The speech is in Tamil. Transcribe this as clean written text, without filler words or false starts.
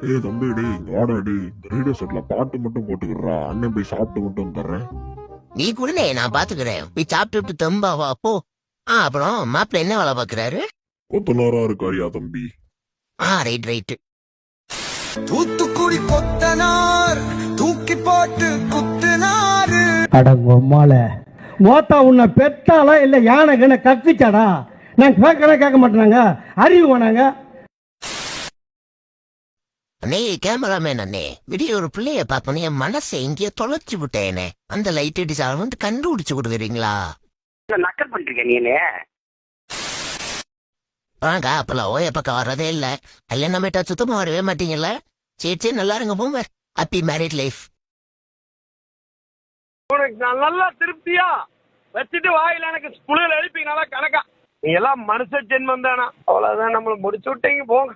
ஏய் தம்பி டேய் இங்க வாடா டேய் இந்த ரேடியோ செட்ல பாட்டு மட்டும் போட்டுக்கிறா அண்ணன் போய் சாப்பிட்டு மட்டும் வந்துடுறேன். நீ கூடனே நான் பாத்துக்கிறேன். போய் சாப்பிட்டு தெம்பாவா போ. அப்புறம் மாப்பிள்ள என்ன வேலை பாக்குறாரு? கொத்தனாரா இருக்காரியா தம்பி. ரைட். தூத்துக்குடி கொத்தனார் தூக்கி போட்டு குத்துனாரு. அடங்கொம்மால மோத்தா உன்னை பெத்தாலா இல்ல யானை கண்ண கக்குச்சாடா? நான் கேட்க மாட்டேனாங்க, அறிவு வேணாங்க. அண்ணே கேமராமேன் அண்ணே, விடிய ஒரு பிள்ளைய பார்த்தோன்னே என் மனசை எங்கேயோ தொலைச்சு விட்டேனே. அந்த லைட் டிசைன் வந்து கண்டுபிடிச்சு கொடுக்குறீங்களா? நக்கல் பண்ணிருக்க நீ வாங்க அப்பெல்லாம் ஓய பக்கம் வர்றதே இல்ல. கல்யாணம் மேட்டா சுத்தமா வரவே மாட்டீங்கல்ல. சரி நல்லா இருங்க போங்க. Happy married life. உனக்கு நான் நல்லா திருப்தியா வச்சுட்டு வாயில எனக்கு புளியல் எழுப்பி நல்லா கணக்கா. நீ எல்லாம் மனுஷ ஜென்மம் தானா? அவ்வளவுதான், நம்மள முடிச்சு விட்டீங்க போங்க.